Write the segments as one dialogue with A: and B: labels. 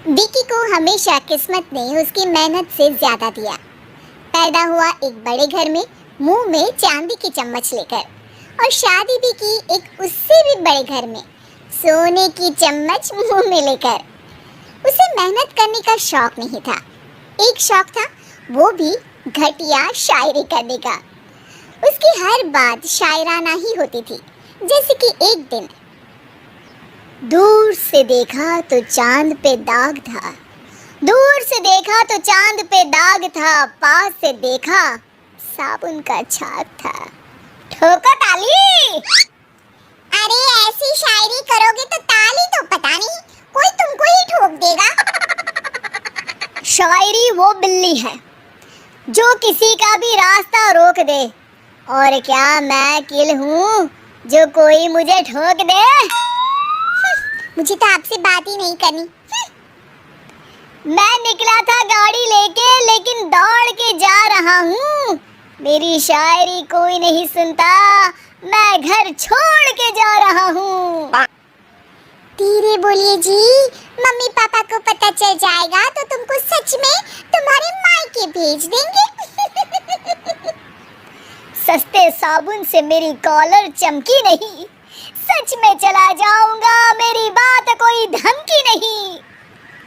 A: विकी को हमेशा किस्मत ने उसकी मेहनत से ज्यादा दिया। पैदा हुआ एक बड़े घर में, मुंह में चांदी की चम्मच लेकर, और शादी भी की एक उससे भी बड़े घर में, सोने की चम्मच मुंह में लेकर। उसे मेहनत करने का शौक नहीं था, एक शौक था, वो भी घटिया शायरी करने का। उसकी हर बात शायराना ही होती थी। जैसे कि एक दिन, दूर से देखा तो चांद पे दाग था, दूर से देखा तो चांद पे दाग था, पास से देखा साबुन का छाप था। ठोको ताली। अरे ऐसी शायरी करोगे तो ताली तो पता नहीं, कोई तुमको ही ठोक देगा। शायरी वो बिल्ली है जो किसी का भी रास्ता रोक दे, और क्या मैं किल हूँ जो कोई मुझे ठोक दे। मुझे तो आपसे बात ही नहीं करनी। मैं निकला था गाड़ी लेके, लेकिन दौड़ के जा रहा हूँ। मेरी शायरी कोई नहीं सुनता, मैं घर छोड़ के जा रहा हूँ। धीरे बोलिए जी, मम्मी पापा को पता चल जाएगा तो तुमको सच में तुम्हारे मायके भेज देंगे। सस्ते साबुन से मेरी कॉलर चमकी नहीं, सच में चला जाऊंगा, मेरी बात कोई धमकी नहीं।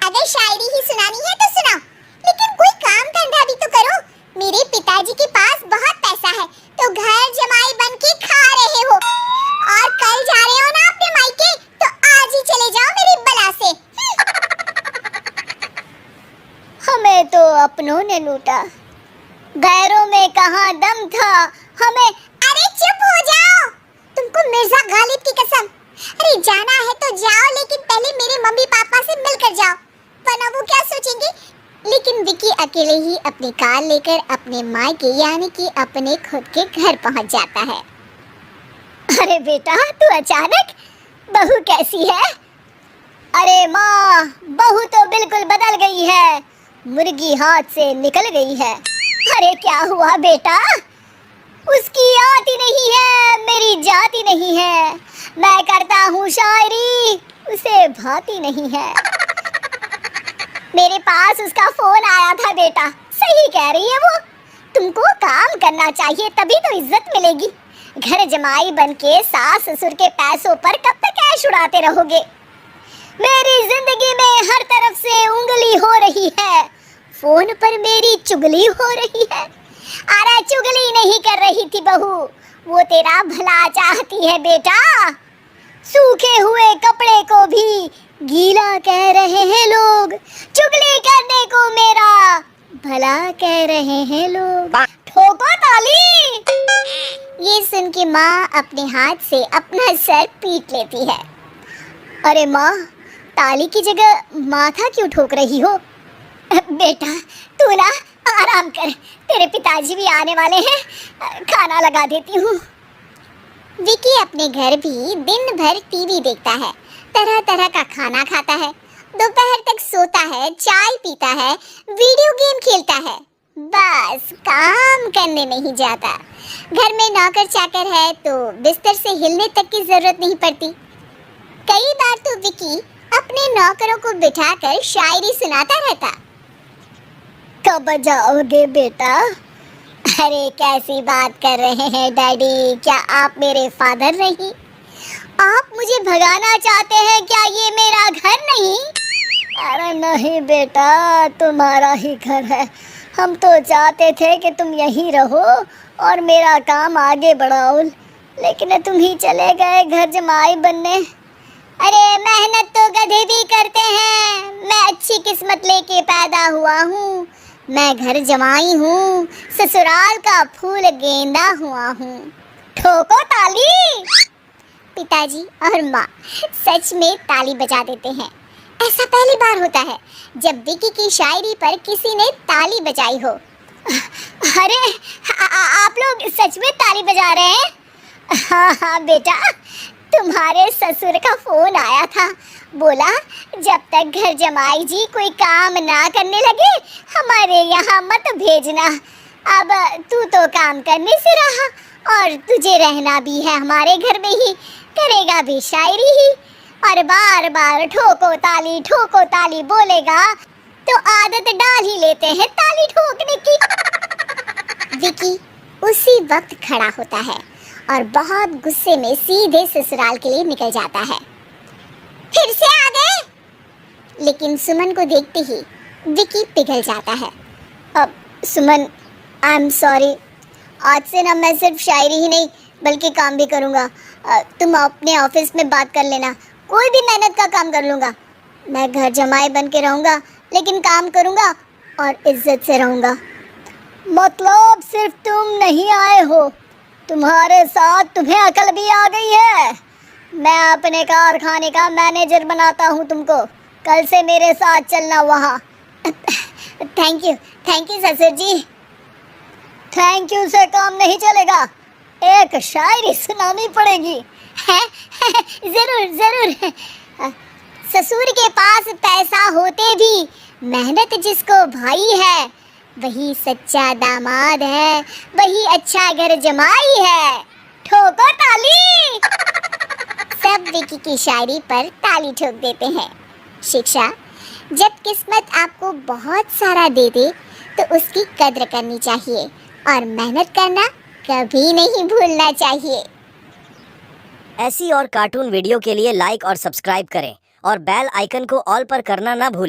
A: अगर शायरी ही सुनानी है तो सुनाओ, लेकिन कोई काम धंधा भी तो करो। मेरे पिताजी के पास बहुत पैसा है, तो घर जमाई बन के खा रहे हो, और कल जा रहे हो ना अपने मायके, तो आज ही चले जाओ मेरी बला से। हमें तो अपनों ने लूटा, गैरों में कहाँ दम था हमें। अरे चुप हो जाओ, तुमको मिर्जा गालिब की कसम। अरे जाना है तो जाओ, लेकिन पहले मेरे मम्मी पापा से मिलकर जाओ, वरना वो क्या सोचेंगे। लेकिन विकी अकेले ही अपनी कार लेकर अपने मायके यानी कि अपने खुद के घर पहुंच जाता है। अरे बेटा, तू अचानक, बहू कैसी है? अरे माँ, बहू तो बिल्कुल बदल गई है, मुर्गी हाथ से निकल गई है। अरे क्या हुआ बेटा? उसकी आती नहीं है, मेरी जाती नहीं है, मैं करता हूँ शायरी, उसे भाती नहीं है। मेरे पास उसका फोन आया था बेटा, सही कह रही है वो, तुमको काम करना चाहिए तभी तो इज्जत मिलेगी। घर जमाई बनके सास ससुर के पैसों पर कब तक ऐश उड़ाते रहोगे? मेरी जिंदगी में हर तरफ से उंगली हो रही है, फोन पर मेरी चुगली हो रही है। अरे चुगली नहीं कर रही थी बहू, वो तेरा भला चाहती है बेटा। सूखे हुए कपड़े को भी गीला कह रहे हैं लोग, चुगली करने को मेरा भला कह रहे हैं लोग। ठोको ताली। ये सुन के माँ अपने हाथ से अपना सर पीट लेती है। अरे माँ, ताली की जगह माथा क्यों ठोक रही हो? बेटा तू ना आराम कर, तेरे पिताजी भी आने वाले हैं, खाना लगा देती हूँ। विकी अपने घर भी दिन भर टीवी देखता है, तरह तरह का खाना खाता है, दोपहर तक सोता है, चाय पीता है, वीडियो गेम खेलता है, बस काम करने नहीं जाता। घर में नौकर चाकर है तो बिस्तर से हिलने तक की जरूरत नहीं पड़ती। कई बार तो विकी अपने नौकरों को बिठाकर शायरी सुनाता रहता। कब जाओगे बेटा? अरे कैसी बात कर रहे हैं डैडी, क्या आप मेरे फादर नहीं? आप मुझे भगाना चाहते हैं क्या? ये मेरा घर नहीं। अरे नहीं बेटा, तुम्हारा ही घर है, हम तो चाहते थे कि तुम यहीं रहो और मेरा काम आगे बढ़ाओ, लेकिन तुम ही चले गए घर जमाई बनने। अरे मेहनत तो गधे भी करते हैं, मैं अच्छी किस्मत लेके पैदा हुआ हूँ, मैं घर जमाई हूँ, ससुराल का फूल गेंदा हुआ हूँ। ठोको ताली। पिताजी और माँ सच में ताली बजा देते हैं। ऐसा पहली बार होता है जब विकी की शायरी पर किसी ने ताली बजाई हो। अरे आप लोग सच में ताली बजा रहे हैं? हाँ हाँ बेटा, तुम्हारे ससुर का फोन आया था, बोला जब तक घर जमाई जी कोई काम ना करने लगे हमारे यहाँ मत भेजना। अब तू तो काम करने से रहा और तुझे रहना भी है हमारे घर में ही, करेगा भी शायरी ही। और बार बार ठोको ताली बोलेगा तो आदत डाल ही लेते हैं ताली ठोकने की। विकी उसी वक्त खड़ा होता है और बहुत गुस्से में सीधे ससुराल के लिए निकल जाता है। फिर से आ गए? लेकिन सुमन को देखते ही विकी पिघल जाता है। अब सुमन, आई एम सॉरी, आज से ना मैं सिर्फ शायरी ही नहीं बल्कि काम भी करूँगा। तुम अपने ऑफिस में बात कर लेना, कोई भी मेहनत का काम कर लूँगा। मैं घर जमाई बन के रहूँगा लेकिन काम करूँगा और इज्जत से रहूँगा। मतलब सिर्फ तुम नहीं आए हो, तुम्हारे साथ तुम्हें अकल भी आ गई है। मैं अपने कारखाने का मैनेजर बनाता हूँ तुमको, कल से मेरे साथ चलना वहाँ। थैंक यू ससुर जी। थैंक यू से काम नहीं चलेगा, एक शायरी सुनानी पड़ेगी। है? जरूर। ससुर के पास पैसा होते भी मेहनत जिसको भाई है, वही सच्चा दामाद है, वही अच्छा घर जमाई है। ठोको ताली। सब विकी की शायरी पर ताली ठोक देते हैं। शिक्षा, जब किस्मत आपको बहुत सारा दे दे तो उसकी कद्र करनी चाहिए और मेहनत करना कभी नहीं भूलना चाहिए।
B: ऐसी और कार्टून वीडियो के लिए लाइक और सब्सक्राइब करें और बेल आइकन को ऑल पर करना ना भूलें।